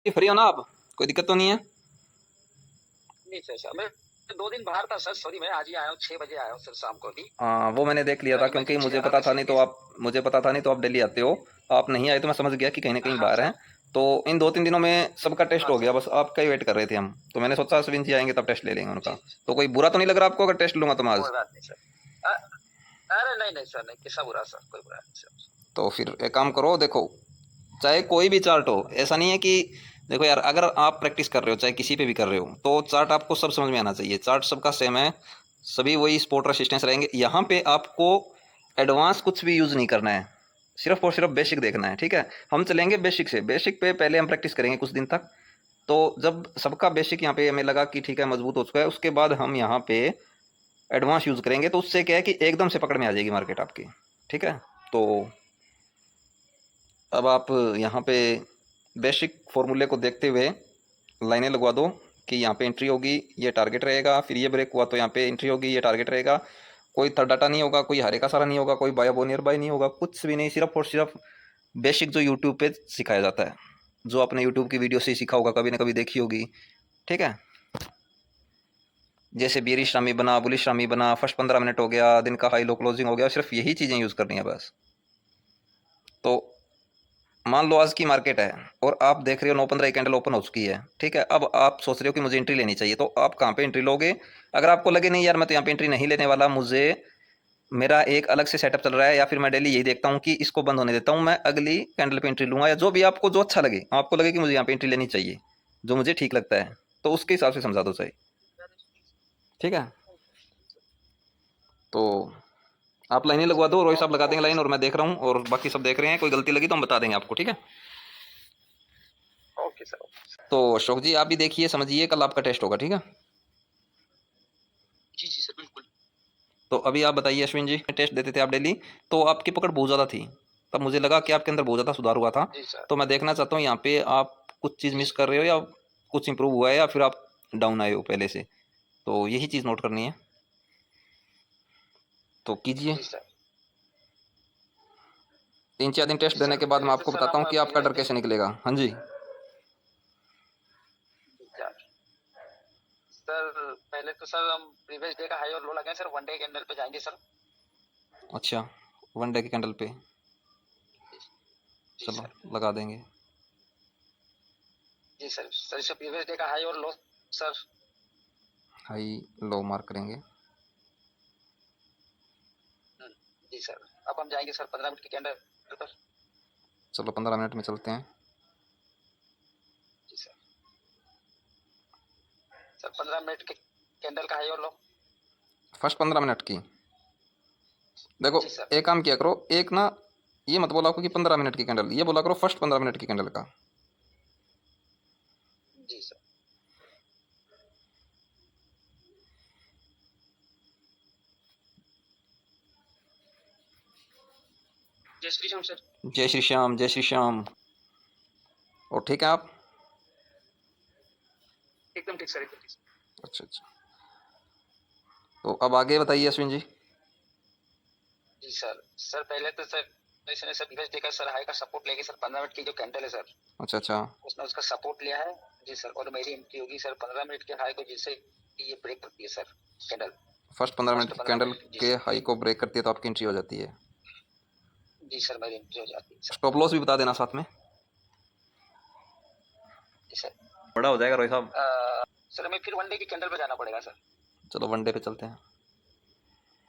Free हो ना आप? कोई दिक्कत तो नहीं है? नहीं सर, मैं 2 दिन बाहर था सर, सॉरी। मैं आज ही आया हूँ, 6 बजे आया हूँ सर, शाम को भी। हाँ, वो मैंने देख लिया था मेरा क्योंकि इमरजेंसी मुझे आना पता था था नहीं तो सीरियस। आप मुझे पता था नहीं तो आप दिल्ली आते हो। आप नहीं आए तो मैं समझ गया कि कहीं ना कहीं हाँ बाहर हैं। सर। तो इन 2-3 दिनों में सबका टेस्ट हाँ हो सर। गया, बस आपका ही वेट कर रहे थे हम। तो मैंने सोचा अश्विन जी आएंगे तब टेस्ट ले लेंगे उनका। जी। तो कोई बुरा तो नहीं लग रहा आपको अगर टेस्ट लूंगा तो मैं आज? कोई बात नहीं सर। अरे नहीं नहीं सर, नहीं, किसका बुरा सर, कोई बुरा नहीं सर। तो फिर एक काम करो, देखो, चाहे कोई भी चार्ट हो, ऐसा नहीं है कि, देखो यार, अगर आप प्रैक्टिस कर रहे हो चाहे किसी पे भी कर रहे हो तो चार्ट आपको सब समझ में आना चाहिए। चार्ट सबका सेम है, सभी वही स्पोर्ट रेसिस्टेंस रहेंगे। यहाँ पे आपको एडवांस कुछ भी यूज़ नहीं करना है, सिर्फ और सिर्फ बेसिक देखना है, ठीक है? हम चलेंगे बेसिक से, बेसिक पे पहले हम प्रैक्टिस करेंगे कुछ दिन तक। तो जब सबका बेसिक यहाँ पे हमें लगा कि ठीक है मजबूत हो चुका है, उसके बाद हम यहाँ पे एडवांस यूज़ करेंगे। तो उससे क्या है कि एकदम से पकड़ में आ जाएगी मार्केट आपकी, ठीक है? तो अब आप यहाँ पे बेसिक फॉर्मूले को देखते हुए लाइनें लगवा दो कि यहाँ पे एंट्री होगी, ये टारगेट रहेगा, फिर ये ब्रेक हुआ तो यहाँ पे एंट्री होगी, ये टारगेट रहेगा। कोई थर्ड डाटा नहीं होगा, कोई हारे का सारा नहीं होगा, कोई बाय अबो नियर बाय नहीं होगा, कुछ भी नहीं, सिर्फ और सिर्फ बेसिक जो यूट्यूब पे सिखाया जाता है, जो आपने यूट्यूब की वीडियो से सीखा होगा, कभी ना कभी देखी होगी, ठीक है? जैसे बेरिश रामी बना, बुलिश रामी बना, फर्स्ट 15 मिनट हो गया, दिन का हाई लो क्लोजिंग हो गया, सिर्फ यही चीज़ें यूज़ करनी है बस। तो मान लो आज की मार्केट है और आप देख रहे हो 9-15 कैंडल ओपन हो चुकी है, ठीक है? अब आप सोच रहे हो कि मुझे एंट्री लेनी चाहिए, तो आप कहाँ पे एंट्री लोगे? अगर आपको लगे नहीं यार मैं तो यहाँ पे एंट्री नहीं लेने वाला, मुझे मेरा एक अलग से सेटअप चल रहा है, या फिर मैं डेली यही देखता हूँ कि इसको बंद होने देता हूँ, मैं अगली कैंडल पे एंट्री लूंगा, या जो भी आपको जो अच्छा लगे, आपको लगे कि मुझे यहाँ पे एंट्री लेनी चाहिए, जो मुझे ठीक लगता है, तो उसके हिसाब से समझा दो चाहिए, ठीक है? तो आप लाइनें लगवा दो, रोहित साहब लगा देंगे ओके लाइन, और सर। मैं देख रहा हूँ, और बाकी सब देख रहे हैं। कोई गलती लगी तो हम बता देंगे आपको, ठीक है? Okay sir. तो अशोक जी आप भी देखिए समझिए, कल आपका टेस्ट होगा, ठीक है? जी जी सर, बिल्कुल। तो अभी आप बताइए अश्विन जी, टेस्ट देते थे आप डेली, तो आपकी पकड़ बहुत ज़्यादा थी, तब मुझे लगा कि आपके अंदर बहुत ज़्यादा सुधार हुआ था। जी सर। तो मैं देखना चाहता हूँ यहाँ पे आप कुछ चीज़ जी मिस सर। कर रहे हो, या कुछ इंप्रूव हुआ है, या फिर आप डाउन आए हो पहले से। तो यही चीज़ नोट करनी है, तो कीजिए। जी सर। 3-4 दिन टेस्ट जी देने सर, के बाद मैं पहले तो आपको सर बताता हम हूँ कि आपका डर प्रीवियस डे। कैसे निकलेगा। हाँ जी। सर पहले तो सर हम प्रीवियस डे का हाई और लो लगाए सर, 1 डे कैंडल पे जाएंगे सर। अच्छा, 1 डे के कैंडल पे, जी। जी चलो सर। लगा देंगे। जी सर, सर इससे प्रीवियस डे का हाई और लो सर। हाई लो मार्क करेंगे। हम्म, जी सर। अब हम जाएंगे सर 15 मिनट की कैंडल पर। चलो 15 मिनट में चलते हैं। जी सर। सर 15 मिनट के कैंडल का हाई और लो। फर्स्ट 15 मिनट की, देखो, जी सर। एक काम किया करो, एक ना, ये मत बोला करो कि 15 मिनट की कैंडल, ये बोला करो फर्स्ट 15 मिनट की कैंडल का। जी सर। जय श्री राम सर। जय श्री श्याम, जय श्री श्याम। और ठीक है आप? एकदम ठीक सर, एकदम ठीक सर। अच्छा अच्छा। तो अब आगे बताइए अश्विन जी। जी सर। सर पहले तो सर इसने सर प्रीवियस डे का सर हाई का सपोर्ट लेके सर 15 मिनट की जो कैंडल है सर, अच्छा अच्छा। उसने उसका सपोर्ट लिया है। जी सर, और मेरी एंट्री होगी सर 15 मिनट के हाई को, जिससे ये ब्रेक करती है sir candle. First 15 minute first की पंद्रह कैंडल मिनट जी के सर। हाई को ब्रेक करती है तो आपकी एंट्री हो जाती है। जी सर, मेरी एंट्री हो जाती है सर। स्टॉप लॉस भी बता देना साथ में, जी सर। बड़ा हो जाएगा रोहित साहब। सर हमें फिर 1 डे की कैंडल पे जाना पड़ेगा सर। चलो 1 डे पे चलते हैं।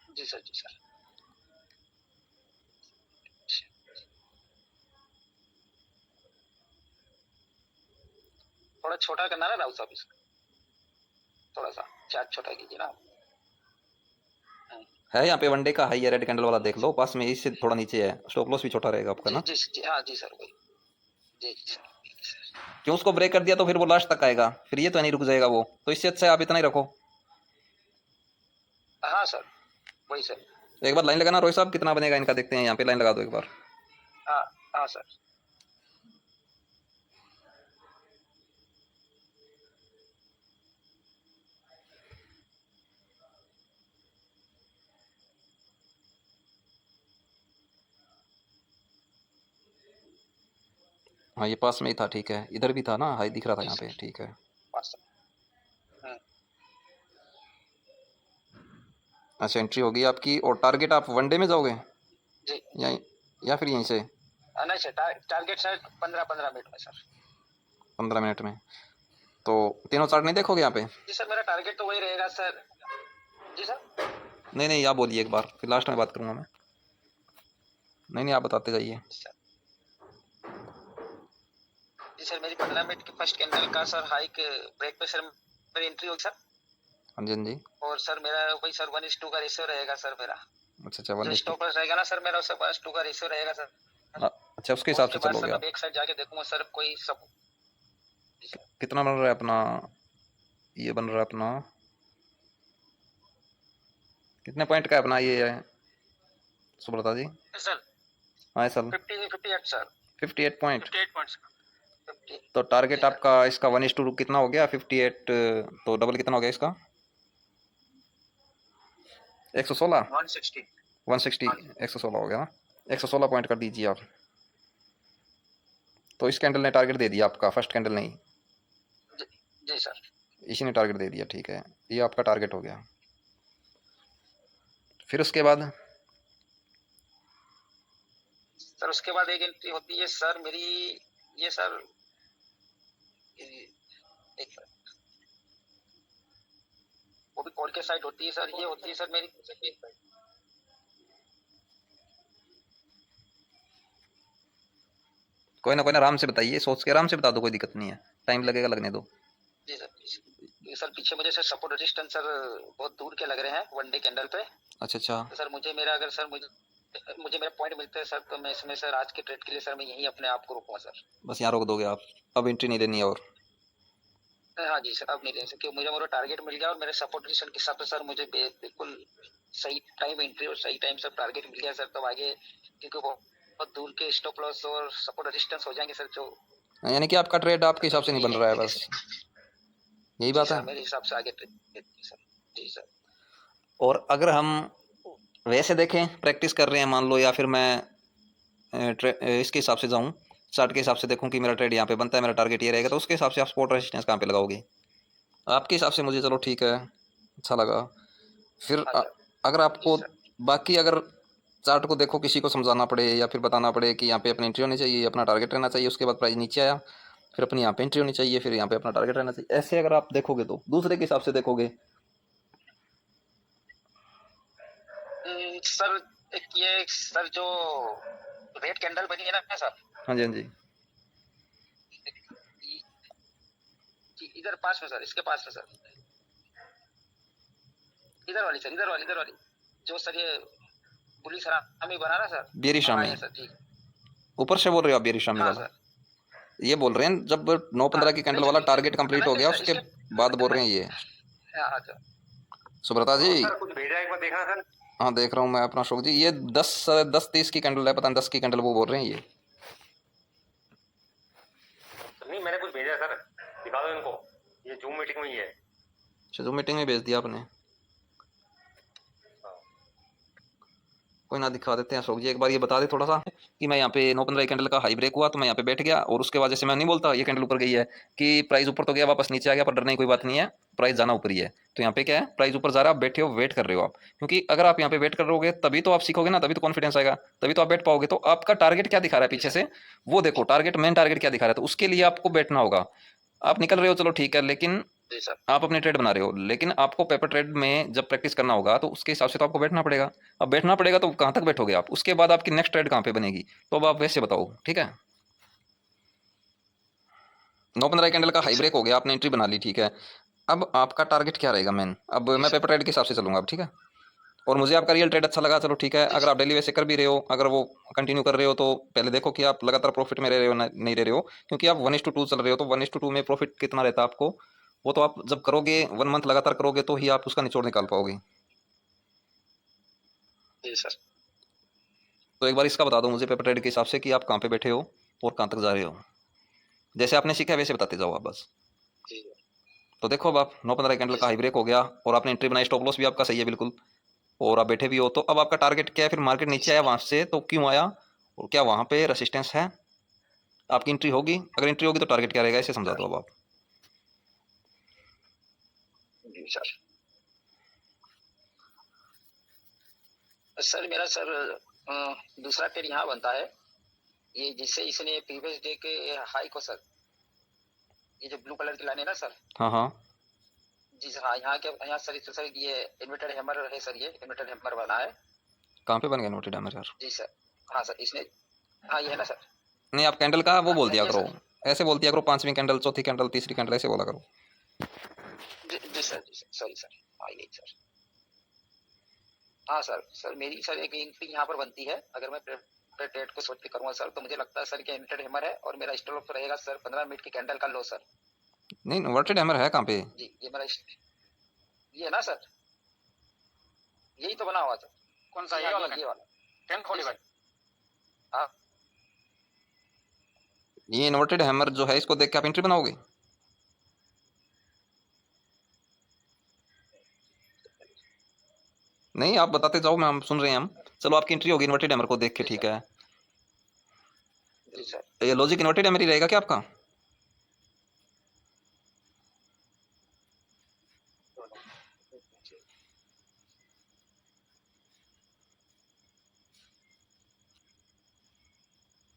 जी सर। जी सर। थोड़ा छोटा करना ना राउस ऑफिस, थोड़ा सा चार्ट छोटा कीजिए ना। है यहाँ पे 1 डे का हाई है, रेड कैंडल वाला देख लो, पास में इससे थोड़ा नीचे है, स्टॉप लॉस भी छोटा रहेगा आपका जी ना। जी जी, हाँ जी सर, वही। जी जी सर, ठीक है सर। क्यों, उसको ब्रेक कर दिया तो फिर वो लास्ट तक आएगा, फिर ये तो नहीं रुक जाएगा वो, तो इससे अच्छा है आप इतना ही रखो। हाँ सर, वही सर। एक बार लाइन लगाना रोहित साहब, कितना बनेगा इनका देखते हैं, यहाँ पे लाइन लगा दो एक बार। हाँ। हाँ सर। हाँ ये पास में ही था, ठीक है, इधर भी था ना, हाई दिख रहा था जी यहाँ सर। पे, ठीक है। पास। हम्म, अच्छा एंट्री होगी आपकी, और टारगेट आप वन डे में जाओगे जी। या फिर यहीं से नहीं सर, टारगेट सर 15-15 मिनट में सर। 15 मिनट में? तो तीनों चार्ट नहीं देखोगे यहाँ पे? जी सर, मेरा टारगेट तो वही रहेगा सर। जी सर। नहीं नहीं, आप बोलिए एक बार, फिर लास्ट में बात करूँगा मैं। नहीं नहीं, आप बताते जाइए। जी सर। जी सर, मेरी 15 मिनट की फर्स्ट कैंडल का सर हाइक ब्रेक पे सर मेरी एंट्री होगी सर। हाँ जी हाँ जी। और सर मेरा वही सर 1:2 का रेशियो रहेगा सर मेरा। अच्छा अच्छा, जो 1:2। स्टॉप लॉस रहेगा ना सर मेरा, उससे 1:2 का रेशियो रहेगा सर। अच्छा, उसके और हिसाब उसके से बाद चलोगे सर मैं आप? बैक साइड जाके देखूंगा सर कोई सब। जी सर। कितना बन रहा है अपना? ये बन रहा है अपना, कितने पॉइंट का है अपना ये है सुब्रता जी? सर हाँ सर, 58 सर। 58 पॉइंट। 58 पॉइंट्स। 50। तो टारगेट जी सर। आपका इसका 1:2 कितना हो गया? 58, तो डबल कितना हो गया इसका? 116। 160। 160, हाँ जी। 116 हो गया ना? 116 पॉइंट कर दीजिए आप। तो इस कैंडल ने टारगेट दे दिया आपका, फर्स्ट कैंडल नहीं, जी, जी सर। इसी ने टारगेट दे दिया, ठीक है, ये आपका टारगेट हो गया। फिर उसके बाद सर उसके बाद एक एंट्री होती है सर मेरी। ये सर एक, वो भी कॉल के साइड होती है सर। ये होती है सर मेरी। कोई ना आराम से बताइए, सोच के आराम से बता दो, कोई दिक्कत नहीं है, टाइम लगेगा, लगने दो। जी सर। ये सर पीछे मुझे सर सपोर्ट रेजिस्टेंस सर बहुत दूर के लग रहे हैं वन डे कैंडल पे। अच्छा अच्छा। तो सर मुझे मेरा अगर सर मुझे मेरा पॉइंट मिलता है सर, तो मैं इसमें सर आज के ट्रेड के लिए सर मैं यही अपने आप को रोकूंगा सर। बस यहाँ रोक दोगे आप? अब एंट्री नहीं लेनी है और? हाँ जी सर, अब नहीं ले सकते, मुझे मेरा टारगेट मिल गया और मेरे सपोर्ट रेजिस्टेंस के हिसाब से सर मुझे बिल्कुल सही टाइम एंट्री और सही टाइम सब टारगेट मिल गया सर। तब आगे क्योंकि बहुत दूर के स्टॉप लॉस और सपोर्ट रेजिस्टेंस हो जाएंगे सर, जो यानी कि आपका ट्रेड आपके सर हिसाब से मुझे नहीं यही बन रहा है मिलेंगे बस, सर। यही जी बात है? सर, मेरे हिसाब से आगे ट्रेड। जी सर। जी सर। और अगर हम वैसे देखें, प्रैक्टिस कर रहे हैं मान लो, या फिर मैं इसके हिसाब से जाऊं, चार्ट के हिसाब से देखूं कि मेरा ट्रेड यहाँ पे बनता है, मेरा टारगेट ये रहेगा, तो उसके हिसाब से आप स्पॉट रेजिस्टेंस कहाँ पे लगाओगे आपके हिसाब से? मुझे चलो ठीक है, अच्छा लगा। फिर हाँ सर। अगर जी आपको सर। बाकी, अगर चार्ट को देखो, किसी को समझाना पड़े या फिर बताना पड़े कि यहाँ पे अपनी एंट्री होनी चाहिए, अपना टारगेट रहना चाहिए, उसके बाद प्राइस नीचे आया, फिर अपनी यहाँ पे एंट्री होनी चाहिए, फिर यहाँ पे अपना टारगेट रहना चाहिए, ऐसे अगर आप देखोगे तो दूसरे के हिसाब से देखोगे? सर एक ये सर जो रेड कैंडल बनी है ना सर, हाँ जी हाँ जी। इधर पास में सर, इसके पास में सर, इधर वाली सर, इधर वाली जो सर ये पुलिस हरामी बना रहा सर। बेरिश हाँ में ये सर ठीक। ऊपर से बोल रहे हो आप, बेरिश हाँ वाला? सर। ये बोल रहे हैं जब 9:15 की नहीं कैंडल सर, वाला टारगेट कंप्लीट हो नहीं गया, सर उसके इसके बाद बोल रहे नहीं। हैं ये? हाँ सर। सुब्रता जी, सर कुछ भेजा एक बार देखना सर। हाँ देख रहा हूँ मैं अपना शौक जी, ये 10-10-30 की कैंडल है, पता नहीं 10 की कैंडल वो बोल रहे हैं ये। नहीं मैंने कुछ भेजा सर, दिखा दो इनको, ये जूम मीटिंग में ही है। अच्छा, जो मीटिंग में भेज दिया आपने? कोई ना, दिखा देते हैं अशोक जी, एक बार ये बता दे थोड़ा सा कि मैं यहाँ पे 9:15 कैंडल का हाई ब्रेक हुआ तो मैं यहाँ पे बैठ गया, और उसके बाद जैसे मैं नहीं बोलता ये कैंडल ऊपर गई है कि प्राइस ऊपर तो गया, वापस नीचे आ गया, पर डरने की कोई बात नहीं है, प्राइस जाना ऊपर ही है। तो यहाँ पे क्या है, प्राइस ऊपर जा रहा है, आप बैठे हो, वेट कर रहे हो आप, क्योंकि अगर आप यहाँ पे वेट कर रहोगे तभी तो आप सीखोगे ना, तभी तो कॉन्फिडेंस आएगा, तभी तो आप बैठ पाओगे। तो आपका टारगेट क्या दिखा रहा है पीछे से, वो देखो, टारगेट, मेन टारगेट क्या दिखा रहा है, तो उसके लिए आपको बैठना होगा। आप निकल रहे हो चलो ठीक है, लेकिन जी सर। आप अपने ट्रेड बना रहे हो, लेकिन आपको पेपर ट्रेड में जब प्रैक्टिस करना होगा तो उसके हिसाब से तो आपको बैठना पड़ेगा। अब बैठना पड़ेगा तो कहाँ तक बैठोगे आप, उसके बाद आपकी नेक्स्ट ट्रेड कहाँ पे बनेगी, तो अब आप वैसे बताओ, ठीक है? 9:15 कैंडल का जी हाई सर। ब्रेक हो गया, आपने एंट्री बना ली, ठीक है। अब आपका टारगेट क्या रहेगा मेन? अब जी मैं सर। पेपर ट्रेड के हिसाब से चलूंगा अब, ठीक है। और मुझे आपका रियल ट्रेड अच्छा लगा, चलो ठीक है, जी अगर सर। आप डेली वैसे कर भी रहे हो, अगर वो कंटिन्यू कर रहे हो, तो पहले देखो कि आप लगातार प्रॉफिट में रह रहे हो नहीं रह रहे हो, क्योंकि आप 1:2 चल रहे हो, तो 1:2 में प्रॉफिट कितना रहता है आपको, वो तो आप जब करोगे 1 मंथ लगातार करोगे तो ही आप उसका निचोड़ निकाल पाओगे। जी सर। तो एक बार इसका बता दो मुझे पेपर ट्रेड के हिसाब से कि आप कहाँ पे बैठे हो और कहाँ तक जा रहे हो, जैसे आपने सीखा है वैसे बताते जाओ आप बस। जी तो देखो अब आप 9:15 कैंडल जी का हाई सर। ब्रेक हो गया और आपने एंट्री बनाई, स्टॉप लॉस भी आपका सही है बिल्कुल, और आप बैठे भी हो, तो अब आपका टारगेट क्या है? फिर मार्केट जी नीचे आया सर। वहां से तो क्यों आया, और क्या वहां पे रेसिस्टेंस है? आपकी एंट्री होगी, अगर एंट्री होगी तो टारगेट क्या रहेगा इसे समझा दो अब आप। जी सर। सर मेरा सर दूसरा ट्रेड यहाँ बनता है, ये जिससे इसने प्रीवियस डे के हाई को सर, ये जो ब्लू कलर की लाइन है ना सर। हाँ हाँ जी सर। हाँ यहाँ के यहाँ सर ये इन्वर्टेड हैमर है सर, ये इन्वर्टेड हैमर बना है। कहाँ पे बन गया इन्वर्टेड हैमर यार? जी सर। हाँ सर इसने, हाँ ये है ना सर। नहीं, आप कैंडल का वो हाँ बोल नहीं दिया है करो, सर। ऐसे बोल दिया करो, 5वीं कैंडल, चौथी कैंडल, तीसरी कैंडल, ऐसे बोला करो। जी सर, जी सर, सॉरी सर। हाँ यही सर। हाँ सर। सर मेरी सर एक एंट्री यहाँ पर बनती है, अगर मैं ट्रेड को सोच के करूँगा सर, तो मुझे लगता है सर कि इन्वर्टेड हैमर है और मेरा स्टॉप लॉस रहेगा सर 15 मिनट की कैंडल का लो सर। नहीं, इन्वर्टेड हैमर है कहाँ पे? जी ये मेरा ये है ना सर, यही तो बना हुआ था। कौन सा? ये वाला, ये वाला 1045। हाँ। ये इन्वर्टेड हैमर जो है, इसको देख के आप एंट्री बनाओगे? नहीं, आप बताते जाओ, मैं हम सुन रहे हैं हम। चलो आपकी एंट्री होगी इन्वर्टेड हैमर को देख के, जी ठीक सर। है। जी सर। ये लॉजिक इन्वर्टेड हैमर ही रहेगा क्या आपका?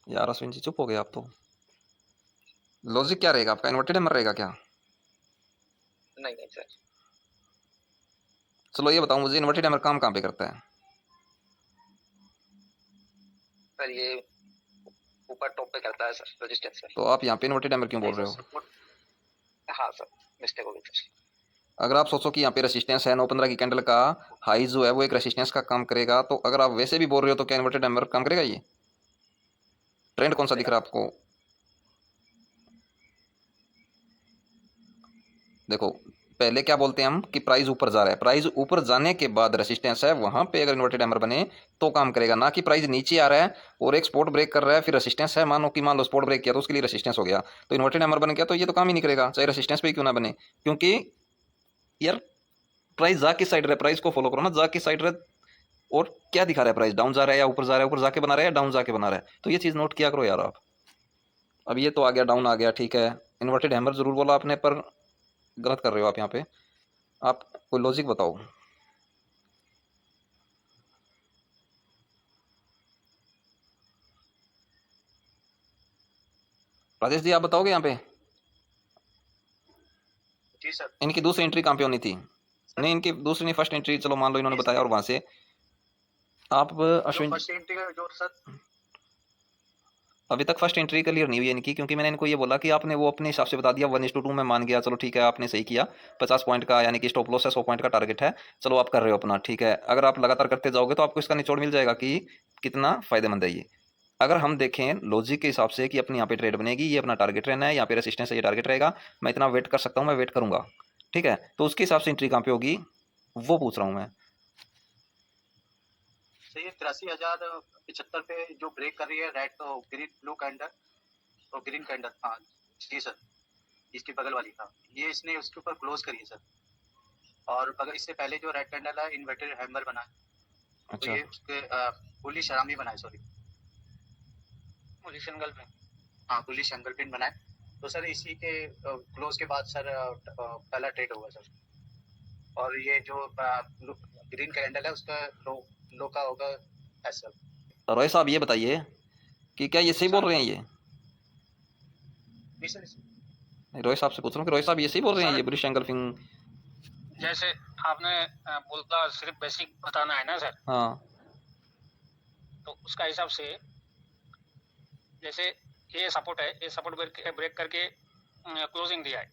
यार अश्विन जी चुप हो गए आप तो। लॉजिक क्या रहेगा आपका? इन्वर्टेड हैमर रहेगा क्या? नहीं नहीं सर। चलो ये बताओ मुझे, इन्वर्टेड हैमर काम कहाँ पे करता है? सर ये ऊपर टॉप पे करता है सर, रेजिस्टेंस पे। तो आप यहाँ पे इन्वर्टेड हैमर क्यों बोल रहे हो? हाँ सर, मिस्टेक हो गई सर। अगर आप सोचो कि यहाँ पे रेसिस्टेंस है 915 की कैंडल का हाई जो है वो एक रेसिस्टेंस का काम करेगा, तो अगर आप वैसे भी बोल रहे हो तो क्या इन्वर्टेड हैमर काम करेगा? ये ट्रेंड कौन सा दिख रहा है आपको? देखो, पहले क्या बोलते हैं हम कि प्राइस ऊपर जा रहा है, प्राइस ऊपर जाने के बाद रेसिस्टेंस है, वहां पे अगर इन्वर्टेड हैमर बने तो काम करेगा, ना कि प्राइस नीचे आ रहा है और एक स्पॉट ब्रेक कर रहा है फिर रेसिस्टेंस है, मान लो स्पॉट ब्रेक किया तो उसके लिए रेसिस्टेंस हो गया, तो इन्वर्टेड हैमर बन गया तो ये तो काम ही नहीं करेगा, चाहे रेसिस्टेंस पे ही क्यों ना बने। क्योंकि यार प्राइस जा किस साइड रहे, प्राइस को फॉलो करो ना, जा किस साइड रहे और क्या दिखा रहा है, प्राइस डाउन जा रहा है या ऊपर जा रहा है, ऊपर जाके बना रहा है या डाउन जाके बना रहा है, तो ये चीज़ नोट किया करो यार आप। अब ये तो आ गया, डाउन आ गया, ठीक है, इन्वर्टेड हैमर जरूर बोला आपने, पर गलत कर रहे हो आप यहाँ पे। आप कोई लॉजिक बताओ। राजेश जी आप बताओगे यहाँ पे? जी सर। इनकी दूसरी एंट्री कहाँ पे होनी थी? नहीं, इनकी दूसरी नहीं, फर्स्ट एंट्री, चलो मान लो इन्होंने बताया और वहां से आप अश्विन, फर्स्ट एंट्री जो सर, अभी तक फर्स्ट एंट्री क्लियर नहीं हुई है इनकी, क्योंकि मैंने इनको ये बोला कि आपने वो अपने हिसाब से बता दिया 1:2 में मान गया, चलो ठीक है आपने सही किया, 50 पॉइंट का यानी कि स्टॉप लॉस है, 100 पॉइंट का टारगेट है, चलो आप कर रहे हो अपना, ठीक है। अगर आप लगातार करते जाओगे तो आपको इसका निचोड़ मिल जाएगा कि कितना फायदेमंद है ये। अगर हम देखें लॉजिक के हिसाब से कि अपनी यहाँ पे ट्रेड बनेगी, ये अपना टारगेट रहना है, यहाँ पे रेसिस्टेंस है, ये टारगेट रहेगा, मैं इतना वेट कर सकता हूँ, मैं वेट करूंगा, ठीक है, तो उसके हिसाब से एंट्री कहाँ पे होगी वो पूछ रहा हूँ मैं। सही है। 83,075 पे जो ब्रेक कर रही है रेड तो ग्रीन ब्लू कैंडल और ग्रीन कैंडल, हाँ जी सर, इसके बगल वाली, हाँ ये इसने उसके ऊपर क्लोज करी है सर। और अगर इससे पहले जो रेड कैंडल है इन्वर्टेड हैमर बना है, तो अच्छा, ये उसके बुलिश शरामी बनाए, सॉरी बुलिश एंगल हाँ बुलिश एंगल पिन बनाए, तो सर इसी के क्लोज के बाद सर पहला ट्रेड होगा सर। और ये जो ग्रीन कैंडल है उसका लो का होगा ऐसा। रॉय साहब ये बताइए कि क्या ये सही बोल रहे हैं ये? जी सर। नहीं, रॉय साहब से पूछ रहा हूँ कि रॉय साहब ये सही बोल रहे हैं, सर, ये बुलिश एंगल फिंग? जैसे आपने बोला सिर्फ बेसिक बताना है ना सर, हाँ तो उसका हिसाब से जैसे ये सपोर्ट है, ये सपोर्ट ब्रेक करके क्लोजिंग दिया है,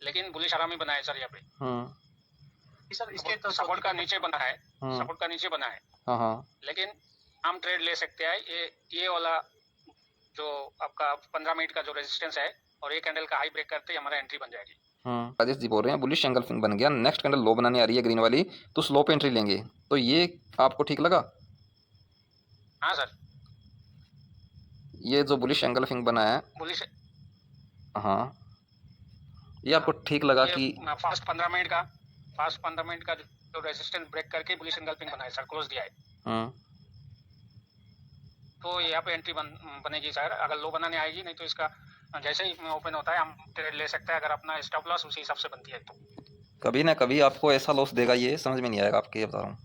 लेकिन बुलिश आरामी बना है सर यहाँ पे। सर इसके तो सपोर्ट का नीचे बना है, सपोर्ट का नीचे बना है, हाँ, लेकिन हम ट्रेड ले सकते हैं ये वाला जो आपका 15 मिनट का जो रेजिस्टेंस है, और ये कैंडल का हाई ब्रेक करते ही हमारा एंट्री बन जाएगी। राजेश जी बोल रहे हैं बुलिश एंगल फिंग बन गया, नेक्स्ट कैंडल लो बनाने आ रही है ग्रीन वाली, तो स्लो पे एंट्री लेंगे, तो ये आपको ठीक लगा? हाँ सर। ये जो बुलिश एंगल फिंग बना है, बुलिश, हाँ, ये आपको ठीक लगा ये कि फास्ट 15 मिनट का जो रेजिस्टेंस ब्रेक करके बुलिश एंगल पिन बना है सर, क्लोज दिया है। तो यहाँ पे एंट्री बनेगी सर, अगर लो बनाने आएगी, नहीं तो इसका जैसे ही ओपन होता है हम ट्रेड ले सकते हैं, अगर अपना स्टॉप लॉस उसी हिसाब से बनती है तो। कभी ना कभी आपको ऐसा लॉस देगा, ये समझ में नहीं आएगा आपके, ये बता रहा हूँ।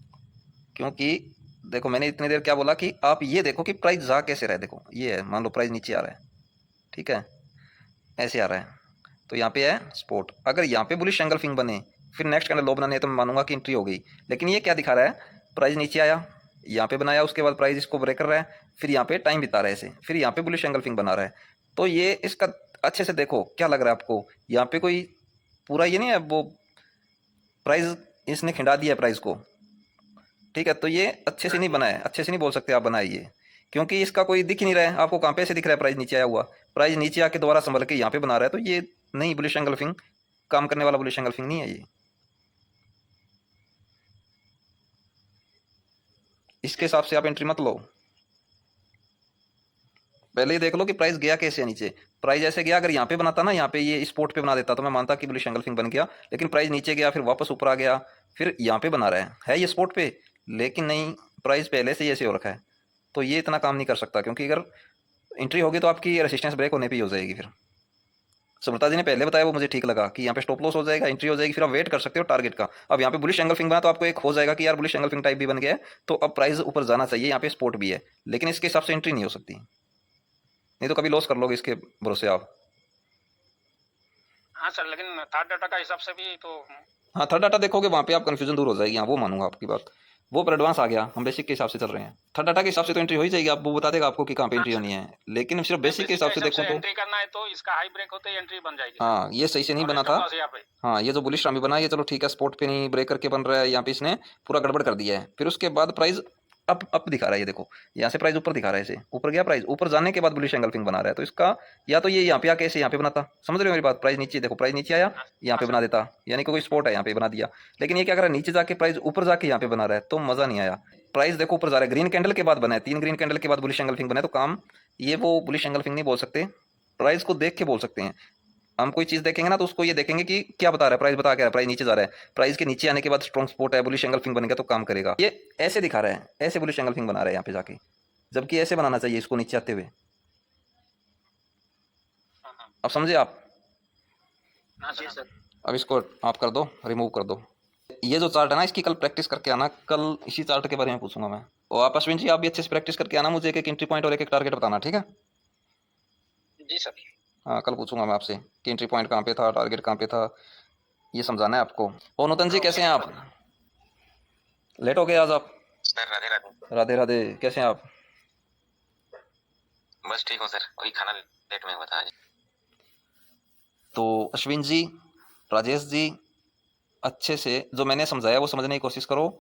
क्योंकि देखो मैंने इतनी देर क्या बोला कि आप ये देखो कि प्राइस जा कैसे रहा है। देखो ये है, मान लो प्राइस नीचे आ रहा है, ठीक है, ऐसे आ रहा है, तो यहाँ पे है स्पॉट। अगर यहाँ पे बुलिश एंगल्फिंग बने, फिर नेक्स्ट कैंडल लो बनाने, तो मैं मानूंगा कि एंट्री हो गई। लेकिन ये क्या दिखा रहा है, प्राइस नीचे आया, यहाँ पे बनाया, उसके बाद प्राइस इसको ब्रेक कर रहा है, फिर यहाँ पे टाइम बिता रहा है ऐसे, फिर यहाँ पे बुलिश एंगल्फिंग बना रहा है। तो ये इसका अच्छे से देखो क्या लग रहा है आपको, यहाँ पे कोई पूरा ये नहीं है वो प्राइस इसने खिंडा दिया है प्राइस को, ठीक है। तो ये अच्छे से नहीं बनाया है, अच्छे से नहीं बोल सकते आप बनाए ये, क्योंकि इसका कोई दिख ही नहीं रहा है आपको। कहाँ पे से दिख रहा है प्राइस नीचे आया हुआ, प्राइस नीचे आके दोबारा संभल के यहाँ पे बना रहा है। तो ये नहीं, बुलिश एंगल्फिंग काम करने वाला बुलिश एंगल्फिंग नहीं है ये। इसके हिसाब से आप एंट्री मत लो, पहले ही देख लो कि प्राइस गया कैसे है नीचे। प्राइस ऐसे गया, अगर यहाँ पे बनाता ना, यहाँ पे ये स्पॉट पे बना देता, तो मैं मानता कि बुलिश एंगल्फिंग बन गया। लेकिन प्राइस नीचे गया, फिर वापस ऊपर आ गया, फिर यहाँ पे बना रहा है ये स्पॉट पे, लेकिन नहीं, प्राइस पहले से ही ऐसे हो रखा है। तो ये इतना काम नहीं कर सकता, क्योंकि अगर एंट्री होगी तो आपकी रेसिस्टेंस ब्रेक होने पे ही हो जाएगी। फिर सुब्रता जी ने पहले बताया, वो मुझे ठीक लगा कि यहाँ पे स्टॉप लॉस हो जाएगा, एंट्री हो जाएगी, फिर आप वेट कर सकते हो टारगेट का। अब यहाँ पे बुलिश एंगल्फिंग बना, तो आपको एक हो जाएगा कि यार बुलिश एंगल्फिंग टाइप भी बन गया है, तो अब प्राइस ऊपर जाना चाहिए, यहाँ पे स्पॉट भी है, लेकिन इसके हिसाब से एंट्री नहीं हो सकती, नहीं तो कभी लॉस कर लोगे इसके भरोसे आप। हाँ सर, लेकिन थर्ड डाटा का हिसाब से भी तो। हाँ, थर्ड डाटा देखोगे वहाँ पे आप कंफ्यूजन दूर हो जाएगी। हाँ, वो मानूंगा आपकी बात, वो पर एडवांस आ गया, हम बेसिक के हिसाब से चल रहे हैं। थर्ड डाटा के हिसाब से तो एंट्री हो ही जाएगी, आप वो बता देगा आपको कि कहाँ पे एंट्री होनी है, लेकिन सिर्फ बेसिक के हिसाब से देखो तो। एंट्री करना है तो इसका हाई ब्रेक होते ही एंट्री बन जाएगी। हाँ, ये सही से नहीं बना था। हाँ, ये जो बुलिश रामी बना, ये चलो ठीक है, स्पॉट पे नहीं ब्रेक करके बन रहा है, यहाँ पे इसने पूरा गड़बड़ कर दिया है। फिर उसके बाद प्राइस अप दिखा रहा है, ये देखो यहाँ से प्राइस ऊपर दिखा रहा है, इसे ऊपर गया, प्राइस ऊपर जाने के बाद बुलिश एंगल्फिंग बना रहा है। तो इसका या तो ये यहाँ पे आके ऐसे यहाँ पे बनाता, समझ रहे हो मेरी बात, प्राइस नीचे देखो, प्राइस नीचे आया, यहाँ पे बना देता, यानी कि कोई स्पॉट है यहाँ पे बना दिया। लेकिन ये क्या कर रहा है, नीचे जाके प्राइस ऊपर जाके यहाँ पे बना रहा है, तो मजा नहीं आया। प्राइस देखो ऊपर जा रहा है, ग्रीन कैंडल के बाद बना है, 3 ग्रीन कैंडल के बाद बुलिश एंगल्फिंग बना है, तो काम ये वो बुलिश एंगल्फिंग नहीं बोल सकते, प्राइस को देख के बोल सकते हैं। हम कोई चीज देखेंगे ना, तो उसको ये देखेंगे कि क्या बता रहा है, प्राइस बता क्या रहा है, प्राइस नीचे जा रहा है, प्राइस के नीचे आने के बाद स्ट्रॉन्ग सपोर्ट है, बुलिश एंगल्फिंग बन गया तो काम करेगा। ये ऐसे दिखा रहा है, ऐसे बुलिश एंगल्फिंग बना रहा है यहाँ पे जाके, जबकि ऐसे बनाना चाहिए इसको नीचे आते हुए। अब समझे आप? जी सर। अब इसको आप कर दो, रिमूव कर दो। ये जो चार्ट है ना, इसकी कल प्रैक्टिस करके आना, कल इसी चार्ट के बारे में पूछूंगा मैं। और आप अश्विन जी, आप भी अच्छे से प्रैक्टिस करके आना, मुझे एक एक एंट्री पॉइंट और एक एक टारगेट बताना, ठीक है? जी सर। हाँ, कल पूछूंगा मैं आपसे कि एंट्री पॉइंट कहाँ पे था, टारगेट कहाँ पे था, ये समझाना है आपको। और नूतन जी कैसे हैं आप? लेट हो गए आज आप? सर राधे राधे। राधे राधे, कैसे हैं आप? बस ठीक हूँ सर, वही खाना लेट में हुआ था आज। तो अश्विन जी, राजेश जी, अच्छे से जो मैंने समझाया वो समझने की कोशिश करो।